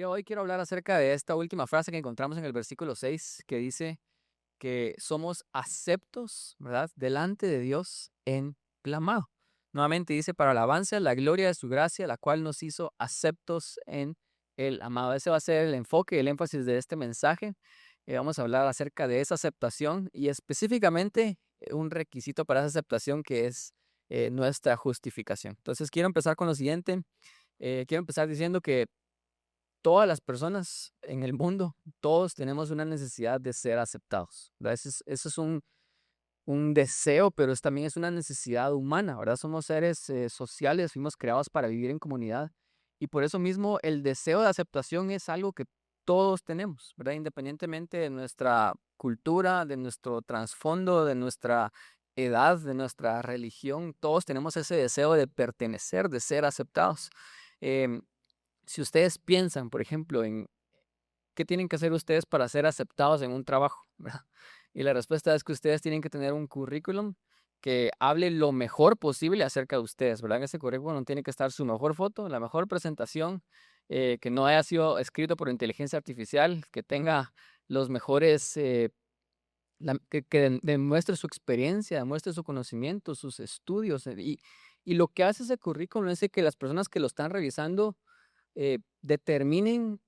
Yo hoy quiero hablar acerca de esta última frase que encontramos en el versículo 6, que dice que somos aceptos, ¿verdad? Delante de Dios en clamado. Nuevamente dice, para alabanza, la gloria de su gracia, la cual nos hizo aceptos en el amado. Ese va a ser el enfoque, el énfasis de este mensaje. Vamos a hablar acerca de esa aceptación y específicamente un requisito para esa aceptación que es nuestra justificación. Entonces quiero empezar con lo siguiente. Quiero empezar diciendo que todas las personas en el mundo, todos tenemos una necesidad de ser aceptados, ¿verdad? Eso es un deseo, pero también es una necesidad humana, ¿verdad? Somos seres sociales, fuimos creados para vivir en comunidad y por eso mismo el deseo de aceptación es algo que todos tenemos, ¿verdad? Independientemente de nuestra cultura, de nuestro trasfondo, de nuestra edad, de nuestra religión, todos tenemos ese deseo de pertenecer, de ser aceptados. Em, si ustedes piensan, por ejemplo, en qué tienen que hacer ustedes para ser aceptados en un trabajo, ¿verdad? Y la respuesta es que ustedes tienen que tener un currículum que hable lo mejor posible acerca de ustedes, ¿verdad? En ese currículum tiene que estar su mejor foto, la mejor presentación, que no haya sido escrito por inteligencia artificial, que tenga los mejores, que demuestre su experiencia, demuestre su conocimiento, sus estudios. Y lo que hace ese currículum es de que las personas que lo están revisando determinen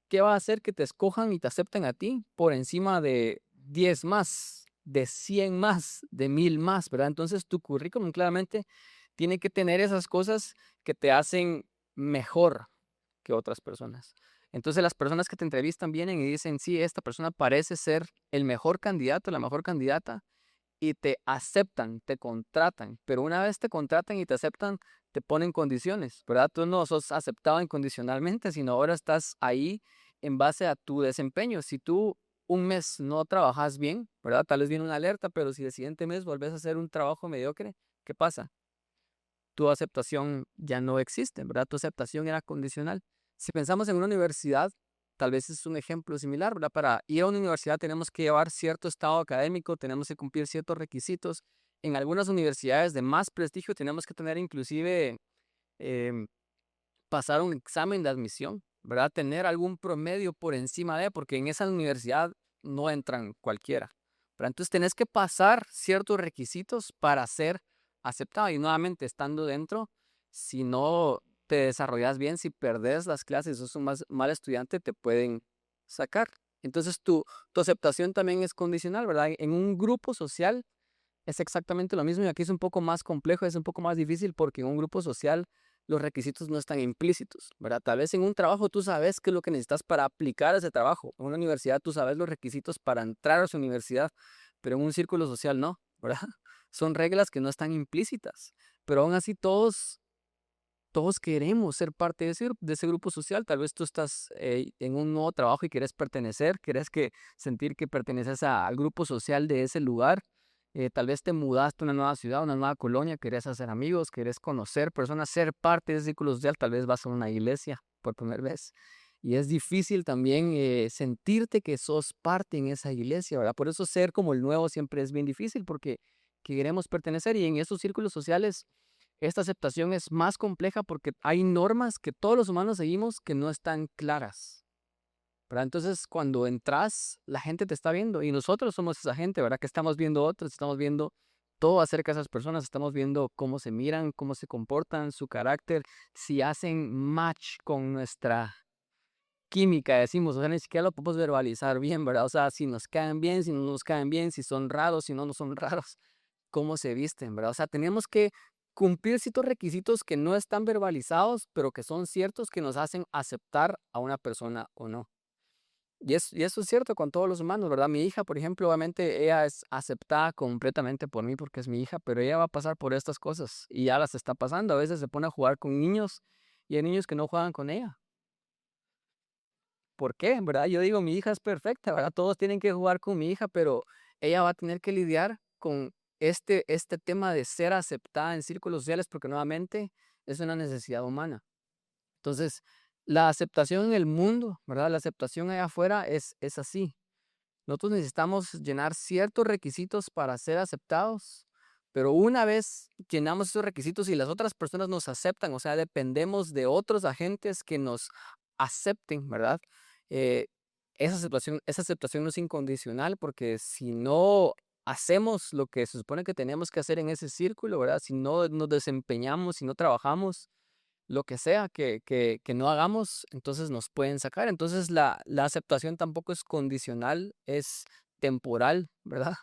qué va a hacer que te escojan y te acepten a ti por encima de 10 más, de 100 más, de 1000 más, ¿verdad? Entonces tu currículum claramente tiene que tener esas cosas que te hacen mejor que otras personas. Entonces las personas que te entrevistan vienen y dicen, sí, esta persona parece ser el mejor candidato, la mejor candidata, y te aceptan, te contratan, pero una vez te contratan y te aceptan, te ponen condiciones, ¿verdad? Tú no sos aceptado incondicionalmente, sino ahora estás ahí en base a tu desempeño. Si tú un mes no trabajas bien, ¿verdad? Tal vez viene una alerta, pero si el siguiente mes volvés a hacer un trabajo mediocre, ¿qué pasa? Tu aceptación ya no existe, ¿verdad? Tu aceptación era condicional. Si pensamos en una universidad, tal vez es un ejemplo similar, ¿verdad? Para ir a una universidad tenemos que llevar cierto estado académico, tenemos que cumplir ciertos requisitos. En algunas universidades de más prestigio tenemos que tener inclusive em, pasar un examen de admisión, ¿verdad? Tener algún promedio por encima de, porque en esa universidad no entran cualquiera, ¿verdad? Entonces tenés que pasar ciertos requisitos para ser aceptado y nuevamente estando dentro, si no te desarrollas bien, si perdés las clases, sos un mal estudiante, te pueden sacar. Entonces tu aceptación también es condicional, ¿verdad? En un grupo social es exactamente lo mismo y aquí es un poco más complejo, es un poco más difícil porque en un grupo social los requisitos no están implícitos, ¿verdad? Tal vez en un trabajo tú sabes qué es lo que necesitas para aplicar a ese trabajo. En una universidad tú sabes los requisitos para entrar a esa universidad, pero en un círculo social no, ¿verdad? Son reglas que no están implícitas, pero aún así todos queremos ser parte de ese grupo social. Tal vez tú estás en un nuevo trabajo y quieres pertenecer, quieres sentir que perteneces al grupo social de ese lugar. Tal vez te mudaste a una nueva ciudad, una nueva colonia, querés hacer amigos, querés conocer personas, ser parte de ese círculo social. Tal vez vas a una iglesia por primera vez. Y es difícil también sentirte que sos parte en esa iglesia, ¿verdad? Por eso ser como el nuevo siempre es bien difícil porque queremos pertenecer y en esos círculos sociales esta aceptación es más compleja porque hay normas que todos los humanos seguimos que no están claras, ¿verdad? Entonces, cuando entras, la gente te está viendo y nosotros somos esa gente, ¿verdad? Que estamos viendo otros, estamos viendo todo acerca de esas personas, estamos viendo cómo se miran, cómo se comportan, su carácter, si hacen match con nuestra química, decimos, o sea, ni siquiera lo podemos verbalizar bien, ¿verdad? O sea, si nos caen bien, si no nos caen bien, si son raros, si no, no son raros, cómo se visten, ¿verdad? O sea, tenemos que cumplir ciertos requisitos que no están verbalizados, pero que son ciertos que nos hacen aceptar a una persona o no. Y eso es cierto con todos los humanos, ¿verdad? Mi hija, por ejemplo, obviamente ella es aceptada completamente por mí porque es mi hija, pero ella va a pasar por estas cosas y ya las está pasando. A veces se pone a jugar con niños y hay niños que no juegan con ella. ¿Por qué? ¿Verdad? Yo digo, mi hija es perfecta, ¿verdad? Todos tienen que jugar con mi hija, pero ella va a tener que lidiar con este tema de ser aceptada en círculos sociales porque nuevamente es una necesidad humana. Entonces, la aceptación en el mundo, ¿verdad? La aceptación allá afuera es así. Nosotros necesitamos llenar ciertos requisitos para ser aceptados, pero una vez llenamos esos requisitos y las otras personas nos aceptan, o sea, dependemos de otros agentes que nos acepten, ¿verdad? Eh, esa aceptación no es incondicional, porque si no hacemos lo que se supone que tenemos que hacer en ese círculo, ¿verdad? Si no nos desempeñamos, si no trabajamos, lo que sea que no hagamos, entonces nos pueden sacar. Entonces la aceptación tampoco es condicional, es temporal, ¿verdad?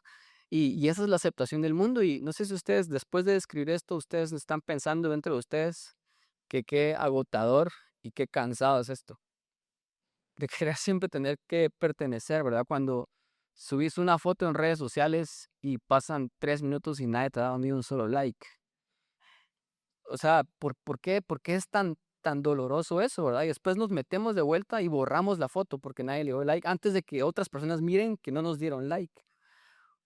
Y esa es la aceptación del mundo. Y no sé si ustedes, después de describir esto, ustedes están pensando dentro de ustedes que qué agotador y qué cansado es esto, de querer siempre tener que pertenecer, ¿verdad? Cuando subís una foto en redes sociales y pasan 3 minutos y nadie te ha dado ni un solo like. O sea, ¿por qué es tan doloroso eso, verdad? Y después nos metemos de vuelta y borramos la foto porque nadie le dio like, antes de que otras personas miren que no nos dieron like.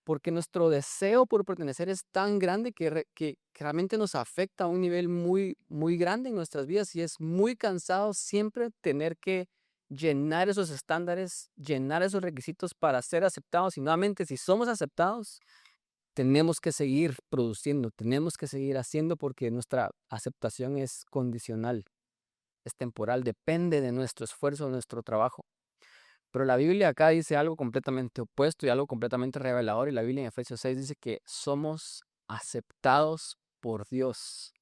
Porque nuestro deseo por pertenecer es tan grande que realmente nos afecta a un nivel muy, muy grande en nuestras vidas, y es muy cansado siempre tener que llenar esos estándares, llenar esos requisitos para ser aceptados. Y nuevamente, si somos aceptados, tenemos que seguir produciendo, tenemos que seguir haciendo, porque nuestra aceptación es condicional, es temporal, depende de nuestro esfuerzo, de nuestro trabajo. Pero la Biblia acá dice algo completamente opuesto y algo completamente revelador. Y la Biblia en Efesios 6 dice que somos aceptados por Dios.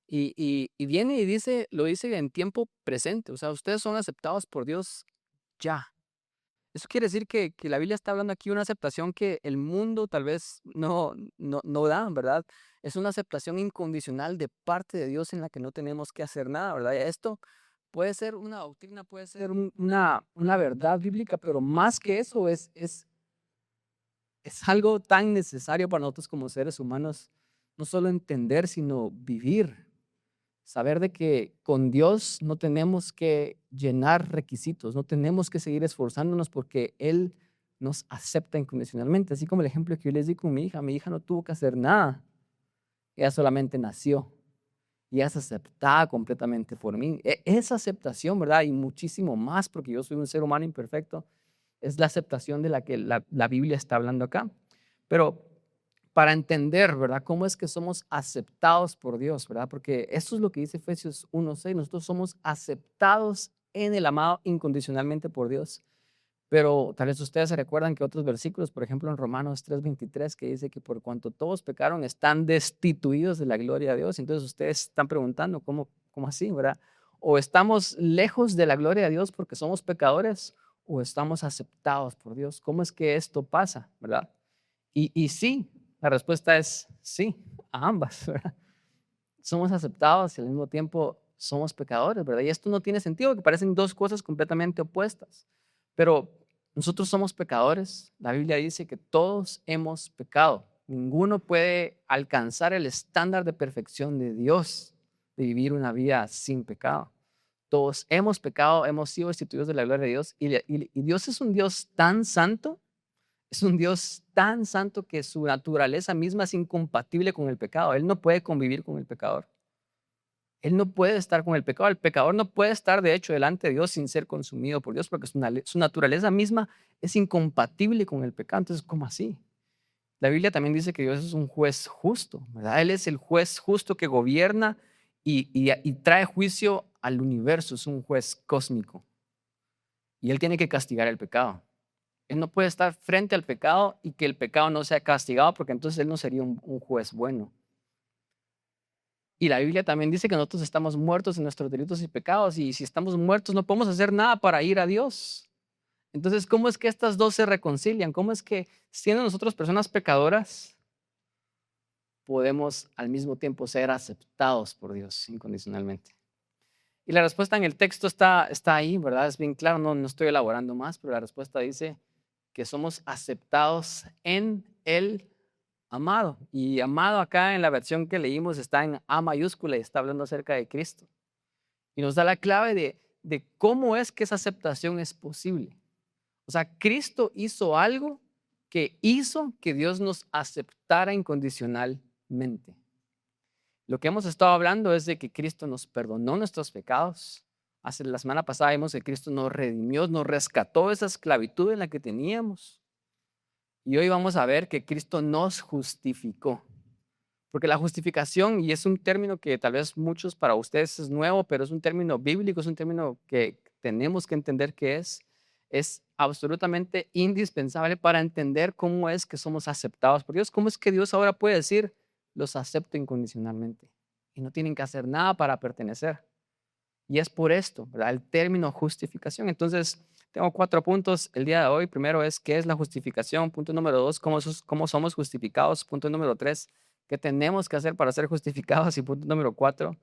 Y viene y dice, lo dice en tiempo presente. O sea, ustedes son aceptados por Dios ya. Eso quiere decir que la Biblia está hablando aquí de una aceptación que el mundo tal vez no da, ¿verdad? Es una aceptación incondicional de parte de Dios en la que no tenemos que hacer nada, ¿verdad? Y esto puede ser una doctrina, puede ser una verdad bíblica, pero más que eso es algo tan necesario para nosotros como seres humanos, no solo entender, sino vivir. Saber de que con Dios no tenemos que llenar requisitos, no tenemos que seguir esforzándonos, porque Él nos acepta incondicionalmente. Así como el ejemplo que yo les di con mi hija no tuvo que hacer nada, ella solamente nació y ella es aceptada completamente por mí. Esa aceptación, ¿verdad? Y muchísimo más, porque yo soy un ser humano imperfecto, es la aceptación de la que la Biblia está hablando acá. Pero para entender, ¿verdad? Cómo es que somos aceptados por Dios, ¿verdad? Porque esto es lo que dice Efesios 1:6. Nosotros somos aceptados en el amado incondicionalmente por Dios. Pero tal vez ustedes se recuerdan que otros versículos, por ejemplo en Romanos 3:23, que dice que por cuanto todos pecaron, están destituidos de la gloria de Dios. Entonces ustedes están preguntando, ¿cómo así, verdad? O estamos lejos de la gloria de Dios porque somos pecadores, o estamos aceptados por Dios. ¿Cómo es que esto pasa, verdad? Y sí, la respuesta es sí, a ambas, ¿verdad? Somos aceptados y al mismo tiempo somos pecadores, ¿verdad? Y esto no tiene sentido, que parecen dos cosas completamente opuestas. Pero nosotros somos pecadores. La Biblia dice que todos hemos pecado. Ninguno puede alcanzar el estándar de perfección de Dios, de vivir una vida sin pecado. Todos hemos pecado, hemos sido destituidos de la gloria de Dios. Y Dios es un Dios tan santo, es un Dios tan santo que su naturaleza misma es incompatible con el pecado. Él no puede convivir con el pecador. Él no puede estar con el pecado. El pecador no puede estar, de hecho, delante de Dios sin ser consumido por Dios, porque su naturaleza misma es incompatible con el pecado. Entonces, ¿cómo así? La Biblia también dice que Dios es un juez justo, ¿verdad? Él es el juez justo que gobierna y trae juicio al universo. Es un juez cósmico. Y Él tiene que castigar el pecado. Él no puede estar frente al pecado y que el pecado no sea castigado, porque entonces Él no sería un juez bueno. Y la Biblia también dice que nosotros estamos muertos en nuestros delitos y pecados, y si estamos muertos no podemos hacer nada para ir a Dios. Entonces, ¿cómo es que estas dos se reconcilian? ¿Cómo es que, siendo nosotros personas pecadoras, podemos al mismo tiempo ser aceptados por Dios incondicionalmente? Y la respuesta en el texto está ahí, ¿verdad? Es bien claro, no estoy elaborando más, pero la respuesta dice que somos aceptados en el amado. Y amado acá en la versión que leímos está en A mayúscula y está hablando acerca de Cristo. Y nos da la clave de cómo es que esa aceptación es posible. O sea, Cristo hizo algo que hizo que Dios nos aceptara incondicionalmente. Lo que hemos estado hablando es de que Cristo nos perdonó nuestros pecados. La semana pasada vimos que Cristo nos redimió, nos rescató de esa esclavitud en la que teníamos. Y hoy vamos a ver que Cristo nos justificó. Porque la justificación, y es un término que tal vez muchos para ustedes es nuevo, pero es un término bíblico, es un término que tenemos que entender que es absolutamente indispensable para entender cómo es que somos aceptados por Dios. ¿Cómo es que Dios ahora puede decir, los acepto incondicionalmente? Y no tienen que hacer nada para pertenecer. Y es por esto, ¿verdad? El término justificación. Entonces, tengo 4 puntos el día de hoy. Primero es, ¿qué es la justificación? Punto número 2, ¿cómo somos justificados? Punto número 3, ¿qué tenemos que hacer para ser justificados? Y punto número 4,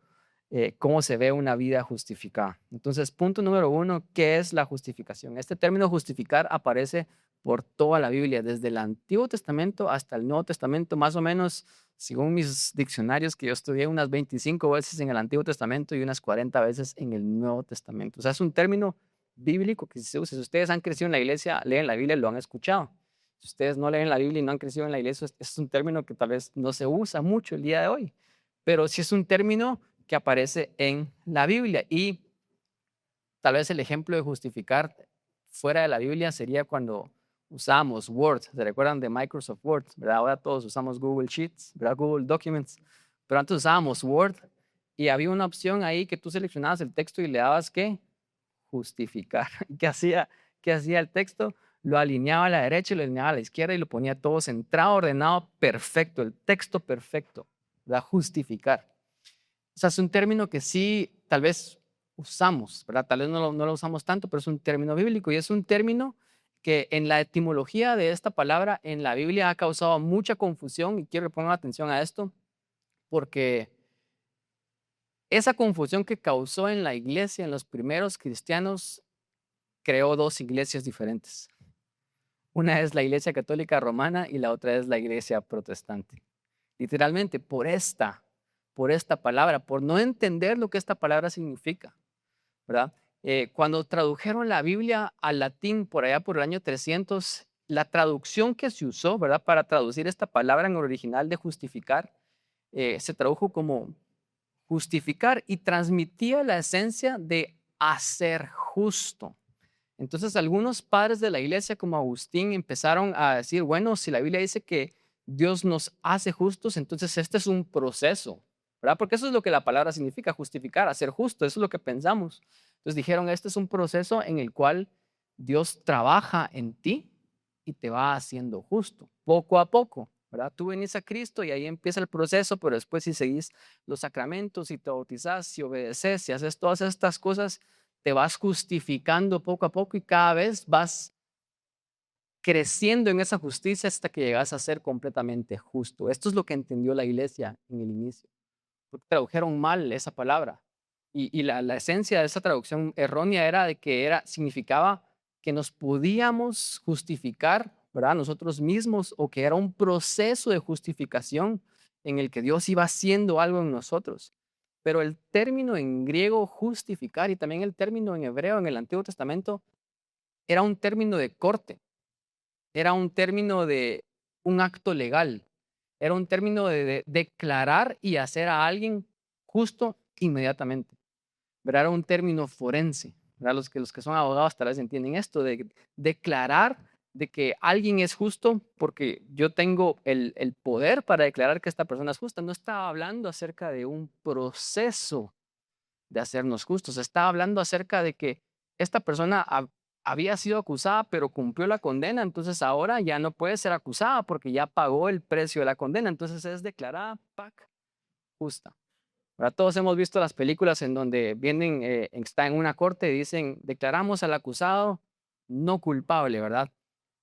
¿cómo se ve una vida justificada? Entonces, punto número 1, ¿qué es la justificación? Este término justificar aparece por toda la Biblia, desde el Antiguo Testamento hasta el Nuevo Testamento, más o menos, según mis diccionarios que yo estudié, unas 25 veces en el Antiguo Testamento y unas 40 veces en el Nuevo Testamento. O sea, es un término bíblico que se usa. Si ustedes han crecido en la iglesia, leen la Biblia, lo han escuchado. Si ustedes no leen la Biblia y no han crecido en la iglesia, es un término que tal vez no se usa mucho el día de hoy, pero sí es un término que aparece en la Biblia. Y tal vez el ejemplo de justificar fuera de la Biblia sería cuando usamos Word. ¿Se recuerdan de Microsoft Word? ¿Verdad? Ahora todos usamos Google Sheets, ¿verdad? Google Documents. Pero antes usábamos Word y había una opción ahí que tú seleccionabas el texto y le dabas ¿qué? Justificar. ¿Qué hacía el texto? Lo alineaba a la derecha y lo alineaba a la izquierda y lo ponía todo centrado, ordenado, perfecto. El texto perfecto. ¿Verdad? Justificar. O sea, es un término que sí, tal vez usamos, ¿verdad? Tal vez no lo usamos tanto, pero es un término bíblico y es un término que en la etimología de esta palabra en la Biblia ha causado mucha confusión y quiero que pongan atención a esto porque esa confusión que causó en la iglesia, en los primeros cristianos, creó 2 iglesias diferentes. Una es la iglesia católica romana y la otra es la iglesia protestante. Literalmente por esta palabra, por no entender lo que esta palabra significa, ¿verdad? Cuando tradujeron la Biblia al latín por allá por el año 300, la traducción que se usó, ¿verdad? Para traducir esta palabra en el original de justificar, se tradujo como justificar y transmitía la esencia de hacer justo. Entonces algunos padres de la iglesia como Agustín empezaron a decir, bueno, si la Biblia dice que Dios nos hace justos, entonces este es un proceso, ¿verdad? Porque eso es lo que la palabra significa, justificar, hacer justo, eso es lo que pensamos. Entonces dijeron, este es un proceso en el cual Dios trabaja en ti y te va haciendo justo, poco a poco, ¿verdad? Tú venís a Cristo y ahí empieza el proceso, pero después si seguís los sacramentos, si te bautizás, si obedeces, si haces todas estas cosas, te vas justificando poco a poco y cada vez vas creciendo en esa justicia hasta que llegas a ser completamente justo. Esto es lo que entendió la iglesia en el inicio. Porque tradujeron mal esa palabra. Y la esencia de esa traducción errónea era de que significaba que nos podíamos justificar, ¿verdad? Nosotros mismos, o que era un proceso de justificación en el que Dios iba haciendo algo en nosotros. Pero el término en griego justificar y también el término en hebreo en el Antiguo Testamento era un término de corte, era un término de un acto legal, era un término de declarar y hacer a alguien justo inmediatamente. ¿Verdad? Era un término forense. ¿Verdad? Los que son abogados tal vez entienden esto, de declarar de que alguien es justo porque yo tengo el poder para declarar que esta persona es justa. No estaba hablando acerca de un proceso de hacernos justos. Estaba hablando acerca de que esta persona había sido acusada, pero cumplió la condena. Entonces ahora ya no puede ser acusada porque ya pagó el precio de la condena. Entonces es declarada justa. Ahora, todos hemos visto las películas en donde vienen, está en una corte y dicen, declaramos al acusado no culpable, ¿verdad?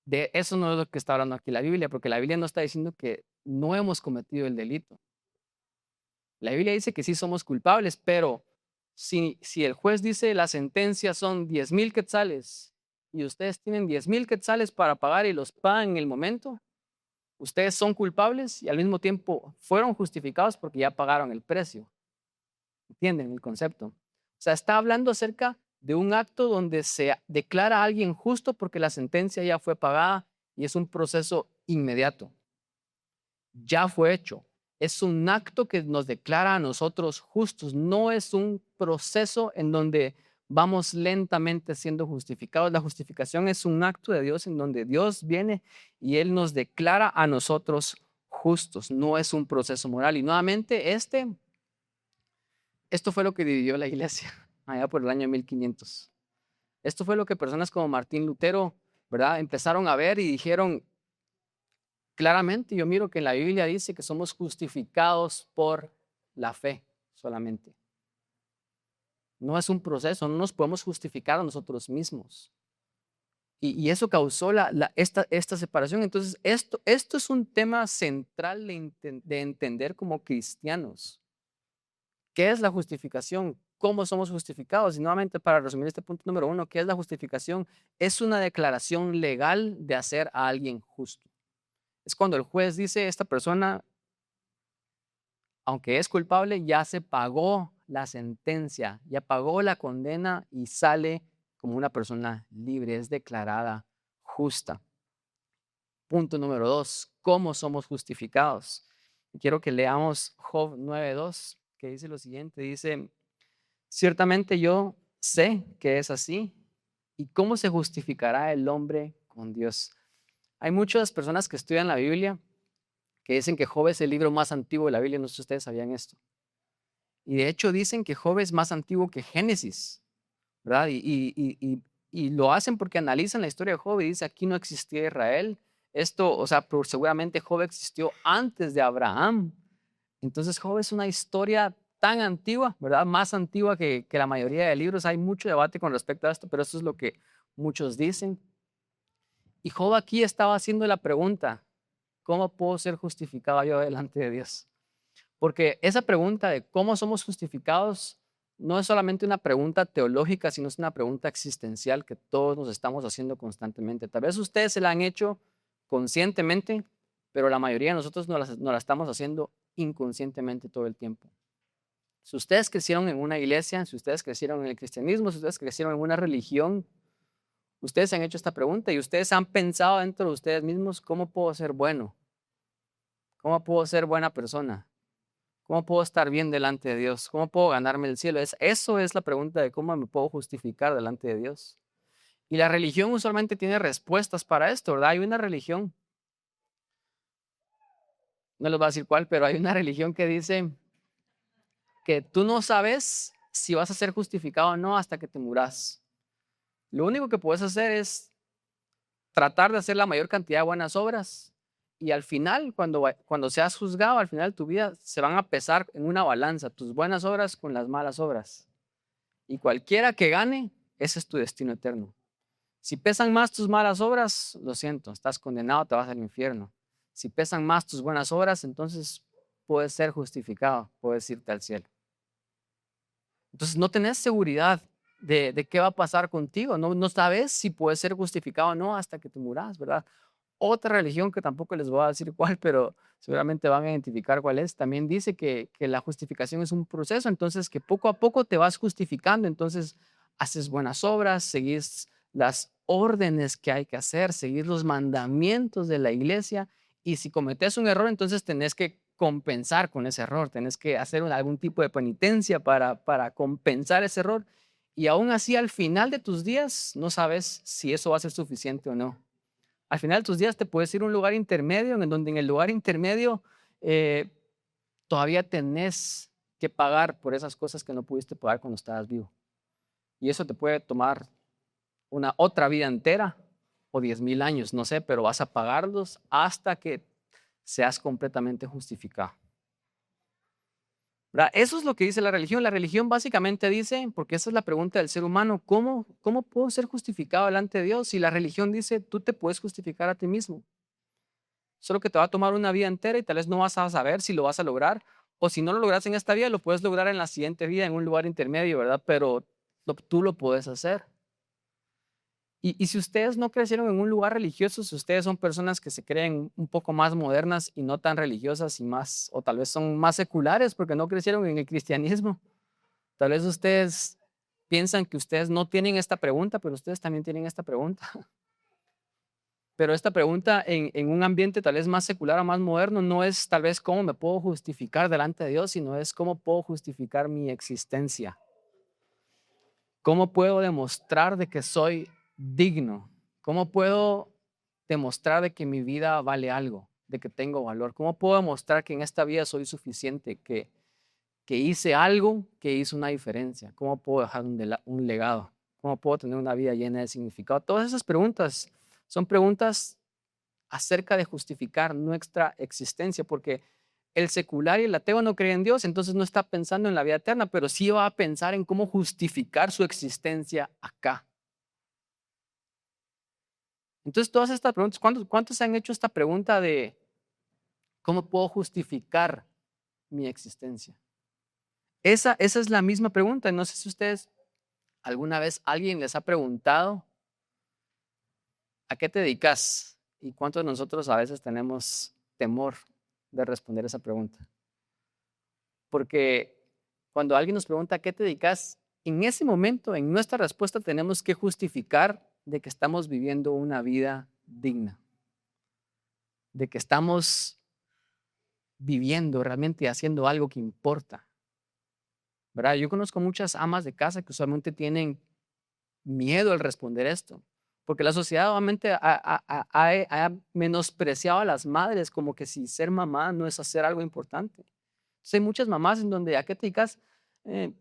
De eso no es lo que está hablando aquí la Biblia, porque la Biblia no está diciendo que no hemos cometido el delito. La Biblia dice que sí somos culpables, pero si el juez dice la sentencia son 10,000 quetzales y ustedes tienen 10,000 quetzales para pagar y los pagan en el momento, ustedes son culpables y al mismo tiempo fueron justificados porque ya pagaron el precio. ¿Entienden el concepto? O sea, está hablando acerca de un acto donde se declara a alguien justo porque la sentencia ya fue pagada y es un proceso inmediato. Ya fue hecho. Es un acto que nos declara a nosotros justos. No es un proceso en donde vamos lentamente siendo justificados. La justificación es un acto de Dios en donde Dios viene y Él nos declara a nosotros justos, no es un proceso moral. Y nuevamente, esto fue lo que dividió la iglesia allá por el año 1500. Esto fue lo que personas como Martín Lutero, ¿verdad? Empezaron a ver y dijeron, claramente yo miro que en la Biblia dice que somos justificados por la fe solamente. No es un proceso, no nos podemos justificar a nosotros mismos. Y eso causó esta separación. Entonces, esto es un tema central de entender como cristianos. ¿Qué es la justificación? ¿Cómo somos justificados? Y nuevamente, para resumir este punto número 1, ¿qué es la justificación? Es una declaración legal de hacer a alguien justo. Es cuando el juez dice, esta persona, aunque es culpable, ya se pagó la sentencia, ya pagó la condena y sale como una persona libre, es declarada justa. Punto número 2, ¿cómo somos justificados? Quiero que leamos Job 9:2, que dice lo siguiente, dice, ciertamente yo sé que es así, ¿y cómo se justificará el hombre con Dios? Hay muchas personas que estudian la Biblia que dicen que Job es el libro más antiguo de la Biblia, no sé si ustedes sabían esto. Y de hecho dicen que Job es más antiguo que Génesis, ¿verdad? Y lo hacen porque analizan la historia de Job y dice, aquí no existía Israel. Esto, o sea, seguramente Job existió antes de Abraham. Entonces Job es una historia tan antigua, ¿verdad? Más antigua que la mayoría de libros. Hay mucho debate con respecto a esto, pero eso es lo que muchos dicen. Y Job aquí estaba haciendo la pregunta, ¿cómo puedo ser justificado yo delante de Dios? Porque esa pregunta de cómo somos justificados no es solamente una pregunta teológica, sino es una pregunta existencial que todos nos estamos haciendo constantemente. Tal vez ustedes se la han hecho conscientemente, pero la mayoría de nosotros no la estamos haciendo inconscientemente todo el tiempo. Si ustedes crecieron en una iglesia, si ustedes crecieron en el cristianismo, si ustedes crecieron en una religión, ustedes se han hecho esta pregunta y ustedes han pensado dentro de ustedes mismos, ¿cómo puedo ser bueno? ¿Cómo puedo ser buena persona? ¿Cómo puedo estar bien delante de Dios? ¿Cómo puedo ganarme el cielo? Eso es la pregunta de cómo me puedo justificar delante de Dios. Y la religión usualmente tiene respuestas para esto, ¿verdad? Hay una religión, no les voy a decir cuál, pero hay una religión que dice que tú no sabes si vas a ser justificado o no hasta que te muras. Lo único que puedes hacer es tratar de hacer la mayor cantidad de buenas obras y al final, cuando seas juzgado, al final de tu vida, se van a pesar en una balanza tus buenas obras con las malas obras. Y cualquiera que gane, ese es tu destino eterno. Si pesan más tus malas obras, lo siento, estás condenado, te vas al infierno. Si pesan más tus buenas obras, entonces puedes ser justificado, puedes irte al cielo. Entonces no tenés seguridad de qué va a pasar contigo, no sabes si puedes ser justificado o no hasta que te muras, ¿verdad? Otra religión que tampoco les voy a decir cuál, pero seguramente van a identificar cuál es, también dice que la justificación es un proceso, entonces que poco a poco te vas justificando, entonces haces buenas obras, seguís las órdenes que hay que hacer, seguir los mandamientos de la iglesia y si cometes un error, entonces tenés que compensar con ese error, tenés que hacer algún tipo de penitencia para compensar ese error y aún así al final de tus días no sabes si eso va a ser suficiente o no. Al final de tus días te puedes ir a un lugar intermedio, en donde en el lugar intermedio eh, todavía tenés que pagar por esas cosas que no pudiste pagar cuando estabas vivo. Y eso te puede tomar una otra vida entera o 10,000 años, no sé, pero vas a pagarlos hasta que seas completamente justificado. ¿Verdad? Eso es lo que dice la religión. La religión básicamente dice, porque esa es la pregunta del ser humano, ¿cómo puedo ser justificado delante de Dios? Y la religión dice, tú te puedes justificar a ti mismo. Solo que te va a tomar una vida entera y tal vez no vas a saber si lo vas a lograr. O si no lo logras en esta vida, lo puedes lograr en la siguiente vida, en un lugar intermedio, ¿verdad? Pero tú lo puedes hacer. Y si ustedes no crecieron en un lugar religioso, si ustedes son personas que se creen un poco más modernas y no tan religiosas y más, o tal vez son más seculares porque no crecieron en el cristianismo, tal vez ustedes piensan que ustedes no tienen esta pregunta, pero ustedes también tienen esta pregunta. Pero esta pregunta en un ambiente tal vez más secular o más moderno no es tal vez cómo me puedo justificar delante de Dios, sino es cómo puedo justificar mi existencia. ¿Cómo puedo demostrar de que soy digno? ¿Cómo puedo demostrar de que mi vida vale algo? de que tengo valor? ¿Cómo puedo demostrar que en esta vida soy suficiente, que hice algo que hizo una diferencia? ¿Cómo puedo dejar un legado? ¿Cómo puedo tener una vida llena de significado? Todas esas preguntas son preguntas acerca de justificar nuestra existencia, porque el secular y el ateo no creen en Dios, entonces no está pensando en la vida eterna, pero sí va a pensar en cómo justificar su existencia acá. Entonces, todas estas preguntas, ¿cuántos se han hecho esta pregunta de cómo puedo justificar mi existencia? Esa es la misma pregunta. No sé si ustedes alguna vez alguien les ha preguntado, ¿a qué te dedicas? ¿Y cuántos de nosotros a veces tenemos temor de responder esa pregunta? Porque cuando alguien nos pregunta, ¿a qué te dedicas? En ese momento, en nuestra respuesta, tenemos que justificar de que estamos viviendo una vida digna, de que estamos viviendo realmente haciendo algo que importa, ¿verdad? Yo conozco muchas amas de casa que usualmente tienen miedo al responder esto, porque la sociedad obviamente ha menospreciado a las madres como que si ser mamá no es hacer algo importante. Entonces, hay muchas mamás en donde, ¿a qué te dedicas?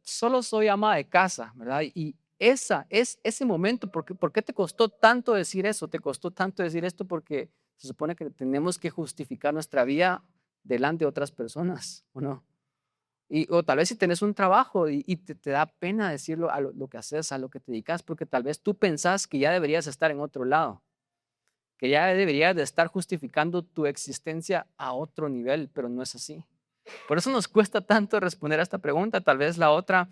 Solo soy ama de casa, ¿verdad? Y ese momento, ¿por qué te costó tanto decir eso? Te costó tanto decir esto porque se supone que tenemos que justificar nuestra vida delante de otras personas, ¿o no? O tal vez si tenés un trabajo y te da pena decirlo a lo que haces, a lo que te dedicas, porque tal vez tú pensás que ya deberías estar en otro lado, que ya deberías de estar justificando tu existencia a otro nivel, pero no es así. Por eso nos cuesta tanto responder a esta pregunta. Tal vez la otra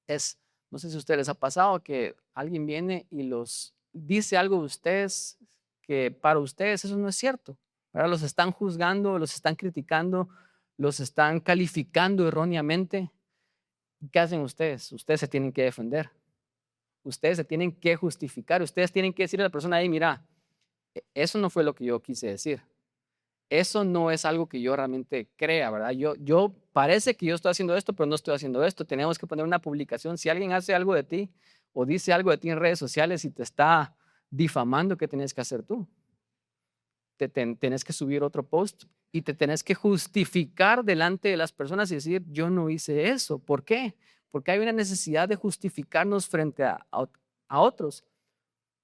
es, no sé si a ustedes les ha pasado que alguien viene y los dice algo de ustedes que para ustedes eso no es cierto, ¿verdad? Los están juzgando, los están criticando, los están calificando erróneamente. ¿Qué hacen ustedes? Ustedes se tienen que defender. Ustedes se tienen que justificar. Ustedes tienen que decirle a la persona ahí, mira, eso no fue lo que yo quise decir. Eso no es algo que yo realmente crea, ¿verdad? Yo parece que yo estoy haciendo esto, pero no estoy haciendo esto. Tenemos que poner una publicación. Si alguien hace algo de ti o dice algo de ti en redes sociales y te está difamando, ¿qué tienes que hacer tú? Tenés que subir otro post y te tenés que justificar delante de las personas y decir, yo no hice eso. ¿Por qué? Porque hay una necesidad de justificarnos frente a otros.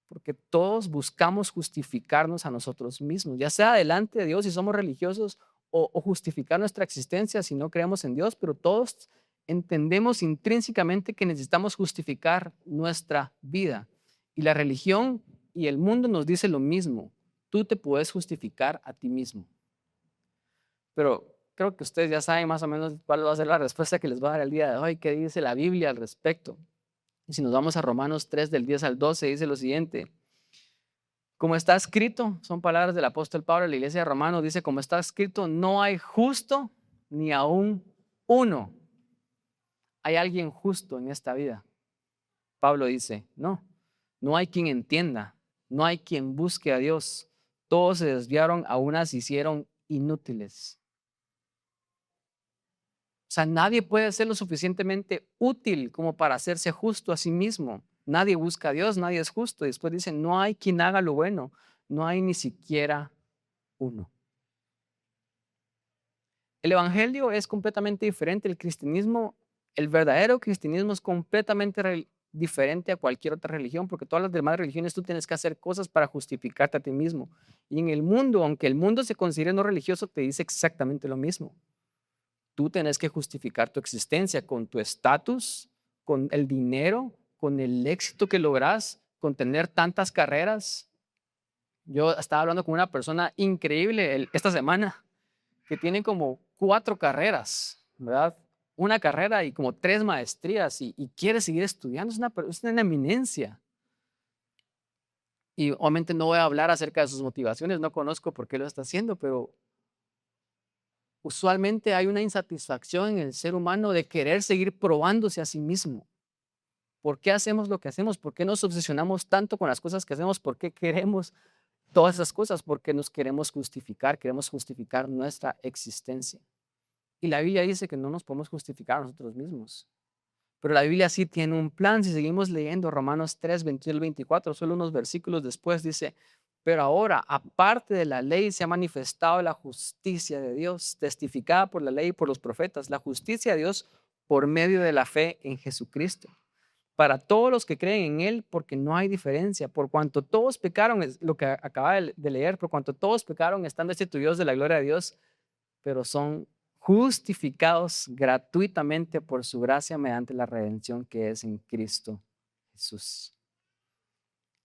Porque todos buscamos justificarnos a nosotros mismos, ya sea delante de Dios si somos religiosos o justificar nuestra existencia si no creemos en Dios, pero todos entendemos intrínsecamente que necesitamos justificar nuestra vida. Y la religión y el mundo nos dice lo mismo. Tú te puedes justificar a ti mismo. Pero creo que ustedes ya saben más o menos cuál va a ser la respuesta que les va a dar el día de hoy, qué dice la Biblia al respecto. Y si nos vamos a Romanos 3 del 10 al 12, dice lo siguiente. Como está escrito, son palabras del apóstol Pablo a la iglesia de Romanos, dice, como está escrito, no hay justo ni aún uno. ¿Hay alguien justo en esta vida? Pablo dice, no hay quien entienda, no hay quien busque a Dios. Todos se desviaron, a unas se hicieron inútiles. O sea, nadie puede ser lo suficientemente útil como para hacerse justo a sí mismo. Nadie busca a Dios, nadie es justo. Y después dice, no hay quien haga lo bueno, no hay ni siquiera uno. El evangelio es completamente diferente. El cristianismo, el verdadero cristianismo es completamente diferente a cualquier otra religión, porque todas las demás religiones tú tienes que hacer cosas para justificarte a ti mismo. Y en el mundo, aunque el mundo se considere no religioso, te dice exactamente lo mismo. Tú tienes que justificar tu existencia con tu estatus, con el dinero, con el éxito que logras, con tener tantas carreras. Yo estaba hablando con una persona increíble esta semana que tiene como 4 carreras, ¿verdad? Una carrera y como 3 maestrías y quiere seguir estudiando. Es una eminencia. Y obviamente no voy a hablar acerca de sus motivaciones, no conozco por qué lo está haciendo, pero usualmente hay una insatisfacción en el ser humano de querer seguir probándose a sí mismo. ¿Por qué hacemos lo que hacemos? ¿Por qué nos obsesionamos tanto con las cosas que hacemos? ¿Por qué queremos todas esas cosas? Porque nos queremos justificar nuestra existencia. Y la Biblia dice que no nos podemos justificar a nosotros mismos. Pero la Biblia sí tiene un plan. Si seguimos leyendo Romanos 3, 21 al 24, solo unos versículos después dice, Pero ahora, aparte de la ley, se ha manifestado la justicia de Dios, testificada por la ley y por los profetas, la justicia de Dios por medio de la fe en Jesucristo. Para todos los que creen en Él, porque no hay diferencia, por cuanto todos pecaron, es lo que acaba de leer, por cuanto todos pecaron, están destituidos de la gloria de Dios, pero son justificados gratuitamente por su gracia mediante la redención que es en Cristo Jesús.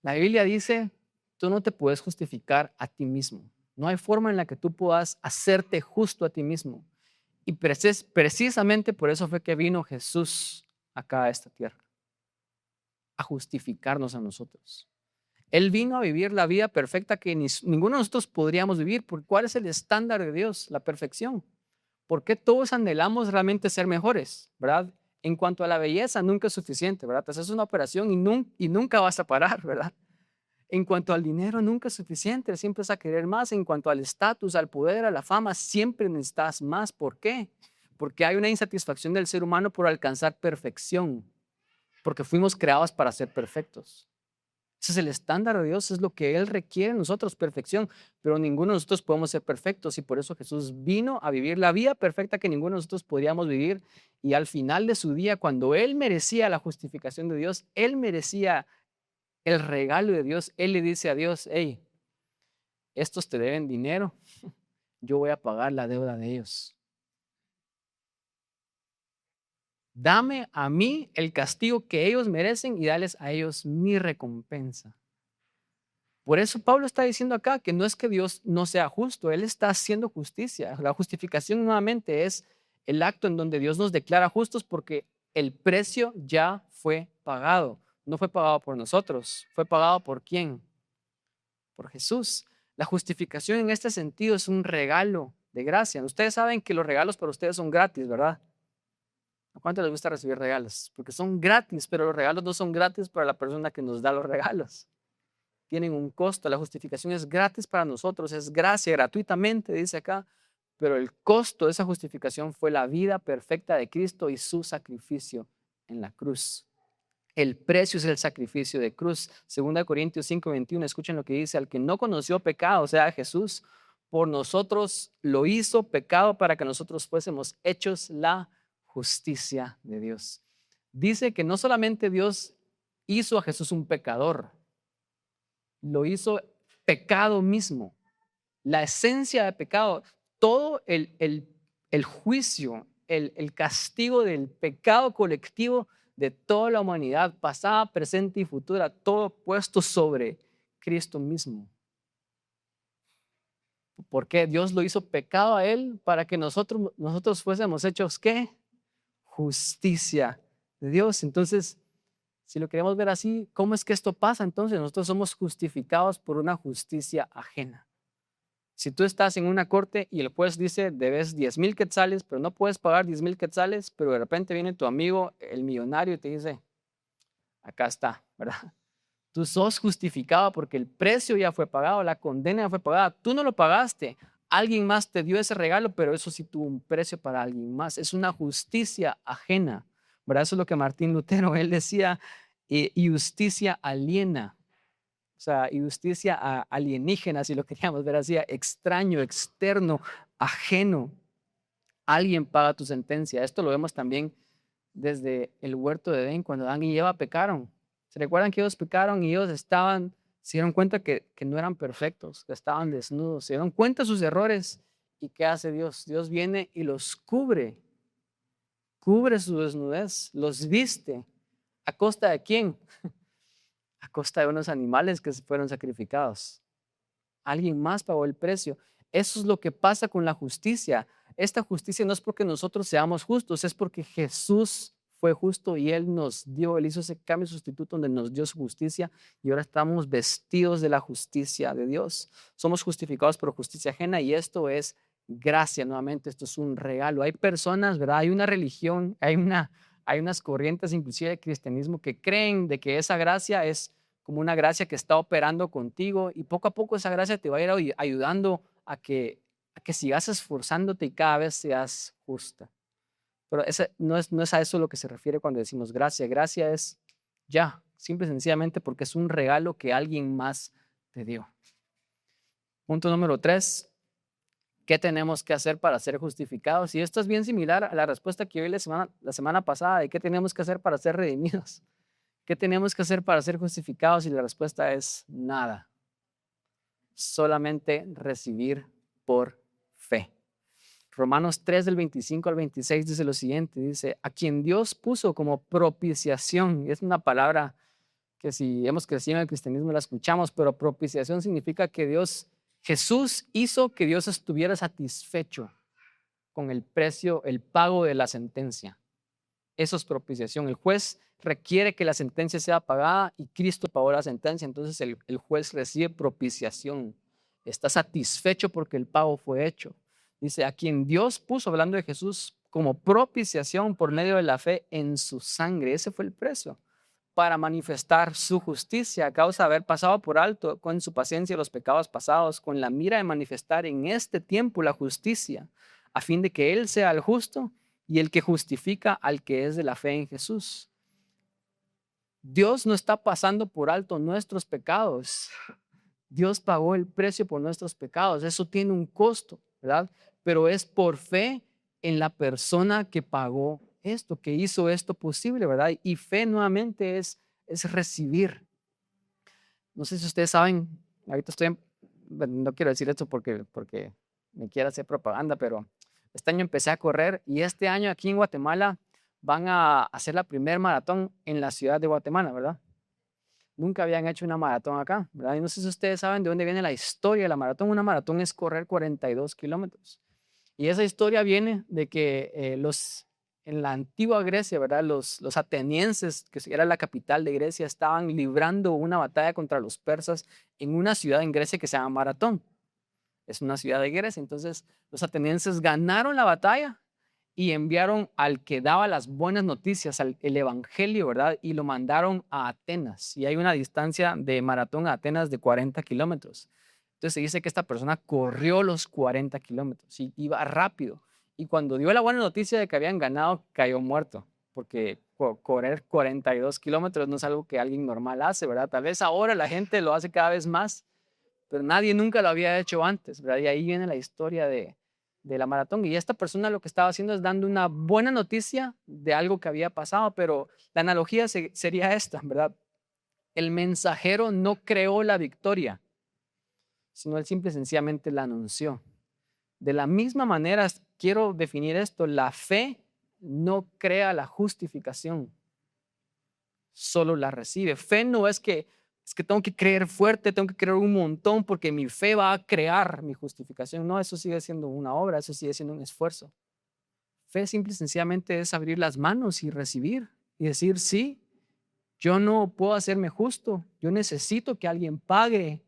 La Biblia dice, tú no te puedes justificar a ti mismo. No hay forma en la que tú puedas hacerte justo a ti mismo. Y precisamente por eso fue que vino Jesús acá a esta tierra, a justificarnos a nosotros. Él vino a vivir la vida perfecta que ninguno de nosotros podríamos vivir. ¿Cuál es el estándar de Dios? La perfección. ¿Por qué todos anhelamos realmente ser mejores? ¿Verdad? En cuanto a la belleza, nunca es suficiente, ¿verdad? Te haces una operación y nunca vas a parar, ¿verdad? En cuanto al dinero, nunca es suficiente, siempre es a querer más. En cuanto al estatus, al poder, a la fama, siempre necesitas más. ¿Por qué? Porque hay una insatisfacción del ser humano por alcanzar perfección, porque fuimos creados para ser perfectos. Ese es el estándar de Dios, es lo que Él requiere en nosotros, perfección, pero ninguno de nosotros podemos ser perfectos y por eso Jesús vino a vivir la vida perfecta que ninguno de nosotros podríamos vivir y al final de su día, cuando Él merecía la justificación de Dios, Él merecía el regalo de Dios, Él le dice a Dios, hey, estos te deben dinero, yo voy a pagar la deuda de ellos. Dame a mí el castigo que ellos merecen y dales a ellos mi recompensa. Por eso Pablo está diciendo acá que no es que Dios no sea justo, Él está haciendo justicia. La justificación nuevamente es el acto en donde Dios nos declara justos porque el precio ya fue pagado. No fue pagado por nosotros, fue pagado por ¿quién? Por Jesús. La justificación en este sentido es un regalo de gracia. Ustedes saben que los regalos para ustedes son gratis, ¿verdad? ¿A cuánto les gusta recibir regalos? Porque son gratis, pero los regalos no son gratis para la persona que nos da los regalos. Tienen un costo. La justificación es gratis para nosotros, es gracia, gratuitamente, dice acá. Pero el costo de esa justificación fue la vida perfecta de Cristo y su sacrificio en la cruz. El precio es el sacrificio de cruz. 2 Corintios 5:21, escuchen lo que dice, al que no conoció pecado, o sea, Jesús, por nosotros lo hizo pecado para que nosotros fuésemos hechos la justicia de Dios. Dice que no solamente Dios hizo a Jesús un pecador, lo hizo pecado mismo. La esencia de pecado, todo el juicio, el castigo del pecado colectivo de toda la humanidad, pasada, presente y futura, todo puesto sobre Cristo mismo. Porque Dios lo hizo pecado a Él para que nosotros fuésemos hechos, ¿qué? Justicia de Dios. Entonces, si lo queremos ver así, ¿cómo es que esto pasa? Entonces, nosotros somos justificados por una justicia ajena. Si tú estás en una corte y el juez dice debes 10,000 quetzales, pero no puedes pagar 10,000 quetzales, pero de repente viene tu amigo, el millonario, y te dice, acá está, ¿verdad? Tú sos justificado porque el precio ya fue pagado, la condena ya fue pagada. Tú no lo pagaste, alguien más te dio ese regalo, pero eso sí tuvo un precio para alguien más. Es una justicia ajena, ¿verdad? Eso es lo que Martín Lutero, él decía, y justicia aliena. O sea, y justicia alienígena, si lo queríamos ver así, extraño, externo, ajeno. Alguien paga tu sentencia. Esto lo vemos también desde el huerto de Edén, cuando Adán y Eva pecaron. ¿Se recuerdan que ellos pecaron y ellos se dieron cuenta que no eran perfectos, que estaban desnudos, se dieron cuenta de sus errores? ¿Y qué hace Dios? Dios viene y los cubre su desnudez, los viste. ¿A costa de quién? A costa de unos animales que fueron sacrificados. Alguien más pagó el precio. Eso es lo que pasa con la justicia. Esta justicia no es porque nosotros seamos justos, es porque Jesús fue justo y Él Él hizo ese cambio sustituto donde nos dio su justicia y ahora estamos vestidos de la justicia de Dios. Somos justificados por justicia ajena y esto es gracia nuevamente, esto es un regalo. Hay personas, ¿verdad? Hay una religión, hay unas corrientes inclusive de cristianismo que creen de que esa gracia es como una gracia que está operando contigo y poco a poco esa gracia te va a ir ayudando a que sigas esforzándote y cada vez seas justa. Pero no es a eso lo que se refiere cuando decimos gracia. Gracia es ya, simple y sencillamente porque es un regalo que alguien más te dio. Punto número 3. ¿Qué tenemos que hacer para ser justificados? Y esto es bien similar a la respuesta que oí la semana pasada de qué tenemos que hacer para ser redimidos. ¿Qué tenemos que hacer para ser justificados? Y la respuesta es nada. Solamente recibir por fe. Romanos 3 del 25 al 26 dice lo siguiente, dice, a quien Dios puso como propiciación, y es una palabra que si hemos crecido en el cristianismo la escuchamos, pero propiciación significa que Jesús hizo que Dios estuviera satisfecho con el precio, el pago de la sentencia. Eso es propiciación. El juez requiere que la sentencia sea pagada y Cristo pagó la sentencia, entonces el juez recibe propiciación. Está satisfecho porque el pago fue hecho. Dice, a quien Dios puso, hablando de Jesús, como propiciación por medio de la fe en su sangre. Ese fue el precio para manifestar su justicia a causa de haber pasado por alto con su paciencia los pecados pasados, con la mira de manifestar en este tiempo la justicia, a fin de que Él sea el justo y el que justifica al que es de la fe en Jesús. Dios no está pasando por alto nuestros pecados. Dios pagó el precio por nuestros pecados. Eso tiene un costo, ¿verdad? Pero es por fe en la persona que pagó esto, que hizo esto posible, ¿verdad? Y fe nuevamente es recibir. No sé si ustedes saben, ahorita no quiero decir esto porque me quiero hacer propaganda, pero este año empecé a correr y este año aquí en Guatemala van a hacer la primer maratón en la ciudad de Guatemala, ¿verdad? Nunca habían hecho una maratón acá, ¿verdad? Y no sé si ustedes saben de dónde viene la historia de la maratón. Una maratón es correr 42 kilómetros. Y esa historia viene de que en la antigua Grecia, ¿verdad? Los atenienses, que era la capital de Grecia, estaban librando una batalla contra los persas en una ciudad en Grecia que se llama Maratón. Es una ciudad de Grecia. Entonces, los atenienses ganaron la batalla y enviaron al que daba las buenas noticias, el evangelio, ¿verdad? Y lo mandaron a Atenas. Y hay una distancia de Maratón a Atenas de 40 kilómetros. Entonces se dice que esta persona corrió los 40 kilómetros y iba rápido. Y cuando dio la buena noticia de que habían ganado, cayó muerto. Porque correr 42 kilómetros no es algo que alguien normal hace, ¿verdad? Tal vez ahora la gente lo hace cada vez más, pero nadie nunca lo había hecho antes, ¿verdad? Y ahí viene la historia de la maratón. Y esta persona lo que estaba haciendo es dando una buena noticia de algo que había pasado, pero la analogía sería esta, ¿verdad? El mensajero no creó la victoria, sino él simple y sencillamente la anunció. De la misma manera, quiero definir esto, la fe no crea la justificación, solo la recibe. Fe no es que tengo que creer fuerte, tengo que creer un montón porque mi fe va a crear mi justificación. No, eso sigue siendo una obra, eso sigue siendo un esfuerzo. Fe simple y sencillamente es abrir las manos y recibir y decir, sí, yo no puedo hacerme justo, yo necesito que alguien pague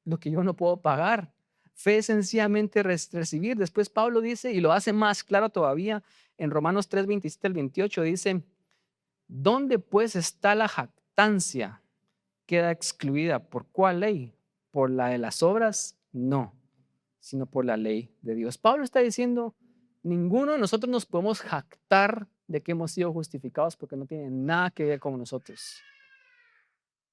lo que yo no puedo pagar. Fe es sencillamente recibir. Después Pablo dice, y lo hace más claro todavía, en Romanos 3, 27 al 28, dice, ¿dónde pues está la jactancia? Queda excluida. ¿Por cuál ley? ¿Por la de las obras? No, sino por la ley de Dios. Pablo está diciendo, ninguno de nosotros nos podemos jactar de que hemos sido justificados porque no tiene nada que ver con nosotros.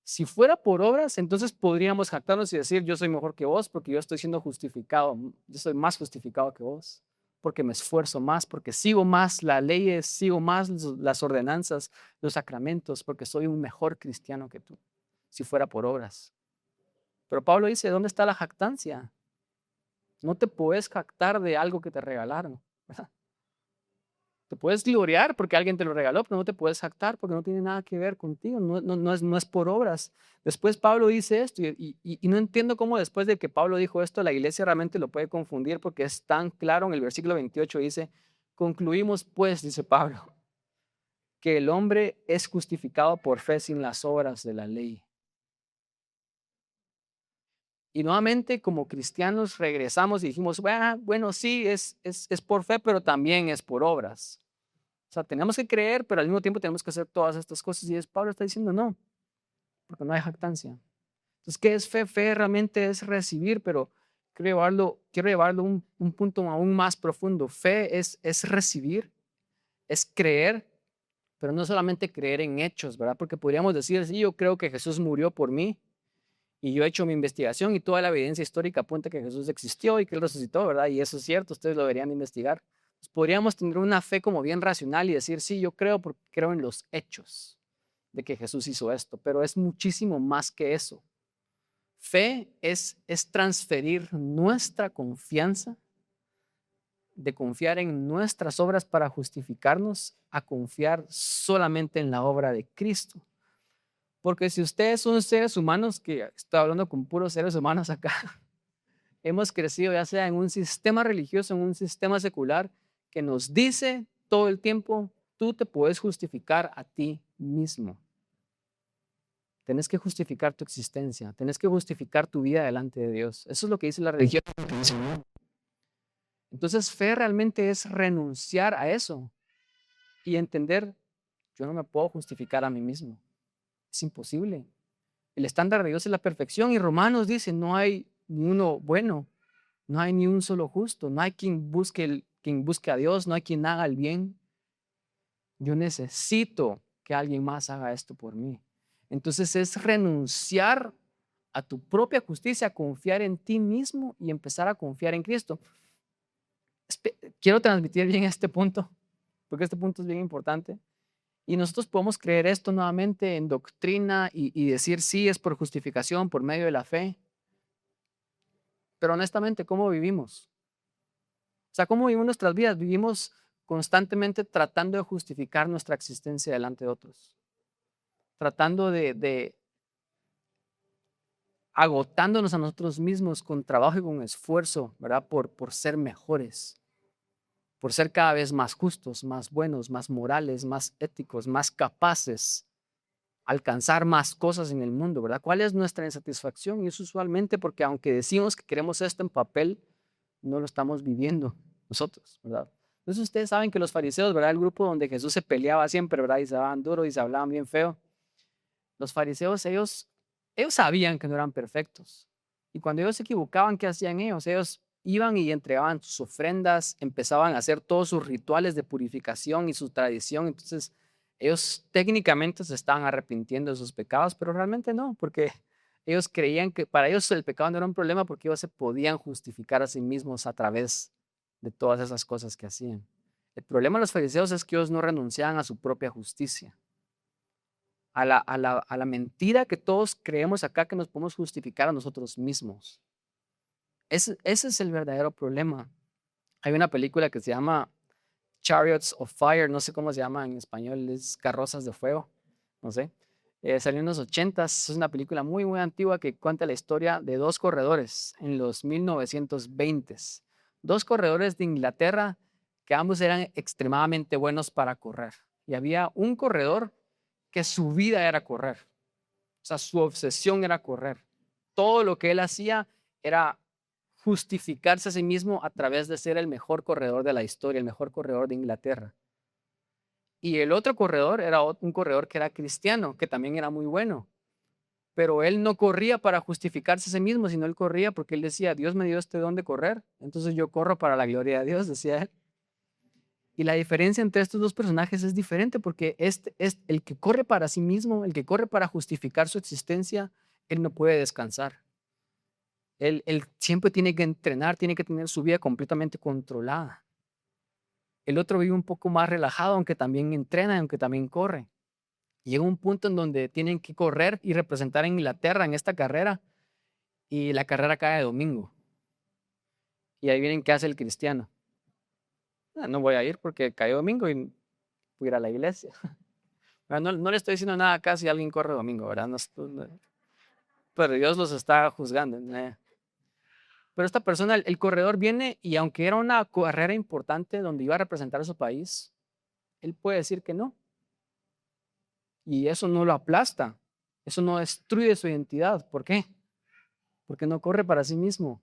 Si fuera por obras, entonces podríamos jactarnos y decir, yo soy mejor que vos porque yo estoy siendo justificado, yo soy más justificado que vos, porque me esfuerzo más, porque sigo más las leyes, sigo más las ordenanzas, los sacramentos, porque soy un mejor cristiano que tú, si fuera por obras. Pero Pablo dice, ¿dónde está la jactancia? No te puedes jactar de algo que te regalaron, ¿verdad? Te puedes gloriar porque alguien te lo regaló, pero no te puedes jactar porque no tiene nada que ver contigo, no es por obras. Después Pablo dice esto y no entiendo cómo después de que Pablo dijo esto, la iglesia realmente lo puede confundir porque es tan claro en el versículo 28, dice, concluimos pues, dice Pablo, que el hombre es justificado por fe sin las obras de la ley. Y nuevamente como cristianos regresamos y dijimos, bueno, sí, es por fe, pero también es por obras. O sea, tenemos que creer, pero al mismo tiempo tenemos que hacer todas estas cosas. Y Pablo está diciendo no, porque no hay jactancia. Entonces, ¿qué es fe? Fe realmente es recibir, pero quiero llevarlo un punto aún más profundo. Fe es recibir, es creer, pero no solamente creer en hechos, ¿verdad? Porque podríamos decir, sí, yo creo que Jesús murió por mí Y yo he hecho mi investigación y toda la evidencia histórica apunta que Jesús existió y que Él resucitó, ¿verdad? Y eso es cierto, ustedes lo deberían investigar. Pues podríamos tener una fe como bien racional y decir, sí, yo creo porque creo en los hechos de que Jesús hizo esto, pero es muchísimo más que eso. Fe es transferir nuestra confianza de confiar en nuestras obras para justificarnos a confiar solamente en la obra de Cristo. Porque si ustedes son seres humanos, que estoy hablando con puros seres humanos acá, hemos crecido ya sea en un sistema religioso, en un sistema secular, que nos dice todo el tiempo, tú te puedes justificar a ti mismo. Tenés que justificar tu existencia, tenés que justificar tu vida delante de Dios. Eso es lo que dice la religión. Entonces, fe realmente es renunciar a eso y entender, yo no me puedo justificar a mí mismo. Es imposible. El estándar de Dios es la perfección y Romanos dice, no hay ni uno bueno, no hay ni un solo justo, no hay quien busque a Dios, no hay quien haga el bien. Yo necesito que alguien más haga esto por mí. Entonces es renunciar a tu propia justicia, confiar en ti mismo y empezar a confiar en Cristo. Quiero transmitir bien este punto, porque este punto es bien importante. Y nosotros podemos creer esto nuevamente en doctrina y decir sí, es por justificación, por medio de la fe. Pero honestamente, ¿cómo vivimos? O sea, ¿cómo vivimos nuestras vidas? Vivimos constantemente tratando de justificar nuestra existencia delante de otros. Tratando de agotándonos a nosotros mismos con trabajo y con esfuerzo, ¿verdad? Por ser mejores, por ser cada vez más justos, más buenos, más morales, más éticos, más capaces, alcanzar más cosas en el mundo, ¿verdad? ¿Cuál es nuestra insatisfacción? Y es usualmente porque aunque decimos que queremos esto en papel, no lo estamos viviendo nosotros, ¿verdad? Entonces ustedes saben que los fariseos, ¿verdad? El grupo donde Jesús se peleaba siempre, ¿verdad? Y se daban duro y se hablaban bien feo. Los fariseos, ellos sabían que no eran perfectos. Y cuando ellos se equivocaban, ¿qué hacían ellos? Ellos iban y entregaban sus ofrendas, empezaban a hacer todos sus rituales de purificación y su tradición. Entonces, ellos técnicamente se estaban arrepintiendo de sus pecados, pero realmente no, porque ellos creían que para ellos el pecado no era un problema porque ellos se podían justificar a sí mismos a través de todas esas cosas que hacían. El problema de los fariseos es que ellos no renunciaban a su propia justicia, a la mentira que todos creemos acá que nos podemos justificar a nosotros mismos. Ese es el verdadero problema. Hay una película que se llama Chariots of Fire, no sé cómo se llama en español, es Carrozas de Fuego, no sé. Salió en los 80s, es una película muy, muy antigua que cuenta la historia de dos corredores en los 1920s. Dos corredores de Inglaterra que ambos eran extremadamente buenos para correr. Y había un corredor que su vida era correr. O sea, su obsesión era correr. Todo lo que él hacía era justificarse a sí mismo a través de ser el mejor corredor de la historia, el mejor corredor de Inglaterra. Y el otro corredor era un corredor que era cristiano, que también era muy bueno. Pero él no corría para justificarse a sí mismo, sino él corría porque él decía, Dios me dio este don de correr, entonces yo corro para la gloria de Dios, decía él. Y la diferencia entre estos dos personajes es diferente porque este es el que corre para sí mismo, el que corre para justificar su existencia, él no puede descansar. Él siempre tiene que entrenar, tiene que tener su vida completamente controlada. El otro vive un poco más relajado, aunque también entrena, aunque también corre. Llega un punto en donde tienen que correr y representar a Inglaterra en esta carrera y la carrera cae de domingo. Y ahí vienen qué hace el cristiano. No voy a ir porque cayó domingo y voy a ir a la iglesia. No le estoy diciendo nada acá si alguien corre domingo, ¿verdad? Pero Dios los está juzgando. Pero esta persona, el corredor viene y aunque era una carrera importante donde iba a representar a su país, él puede decir que no. Y eso no lo aplasta. Eso no destruye su identidad. ¿Por qué? Porque no corre para sí mismo.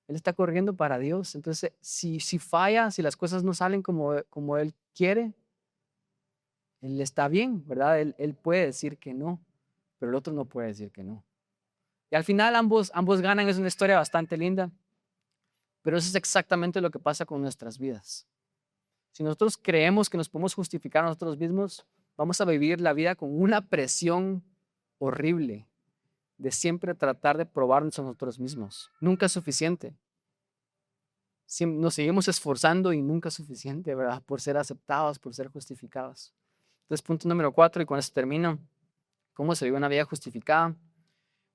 Él está corriendo para Dios. Entonces, si falla, si las cosas no salen como él quiere, él está bien, ¿verdad? Él puede decir que no, pero el otro no puede decir que no. Y al final ambos ganan. Es una historia bastante linda. Pero eso es exactamente lo que pasa con nuestras vidas. Si nosotros creemos que nos podemos justificar a nosotros mismos, vamos a vivir la vida con una presión horrible de siempre tratar de probarnos a nosotros mismos. Nunca es suficiente. Nos seguimos esforzando y nunca es suficiente, ¿verdad? Por ser aceptados, por ser justificados. Entonces, punto número 4, y con eso termino. ¿Cómo se vive una vida justificada?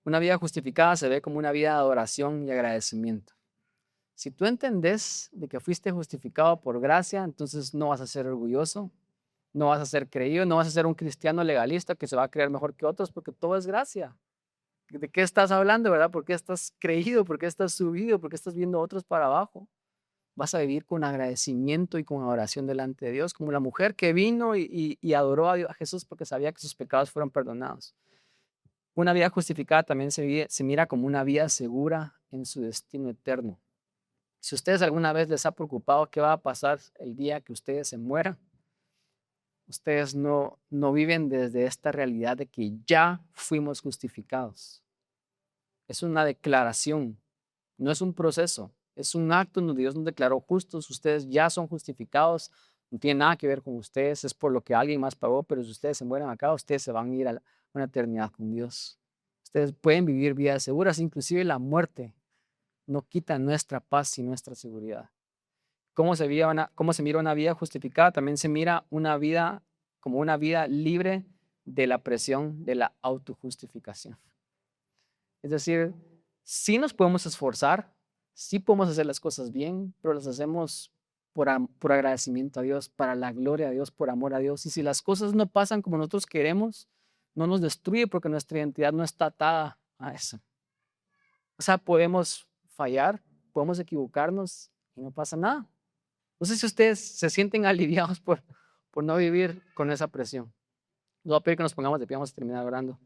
Una vida justificada se ve como una vida de adoración y agradecimiento. Si tú entendés de que fuiste justificado por gracia, entonces no vas a ser orgulloso, no vas a ser creído, no vas a ser un cristiano legalista que se va a creer mejor que otros, porque todo es gracia. ¿De qué estás hablando, verdad? ¿Por qué estás creído? ¿Por qué estás subido? ¿Por qué estás viendo a otros para abajo? Vas a vivir con agradecimiento y con adoración delante de Dios, como la mujer que vino y adoró a Jesús porque sabía que sus pecados fueron perdonados. Una vida justificada también se mira como una vida segura en su destino eterno. Si ustedes alguna vez les ha preocupado qué va a pasar el día que ustedes se mueran, ustedes no viven desde esta realidad de que ya fuimos justificados. Es una declaración, no es un proceso, es un acto donde Dios nos declaró justos, ustedes ya son justificados, no tiene nada que ver con ustedes, es por lo que alguien más pagó, pero si ustedes se mueren acá, ustedes se van a ir a una eternidad con Dios. Ustedes pueden vivir vidas seguras, inclusive la muerte no quita nuestra paz y nuestra seguridad. ¿Cómo se mira una vida justificada? También se mira una vida como una vida libre de la presión de la autojustificación. Es decir, sí nos podemos esforzar, sí podemos hacer las cosas bien, pero las hacemos por agradecimiento a Dios, para la gloria de Dios, por amor a Dios. Y si las cosas no pasan como nosotros queremos, no nos destruye porque nuestra identidad no está atada a eso. O sea, podemos fallar, podemos equivocarnos y no pasa nada. No sé si ustedes se sienten aliviados por no vivir con esa presión. Les voy a pedir que nos pongamos de pie, vamos a terminar orando.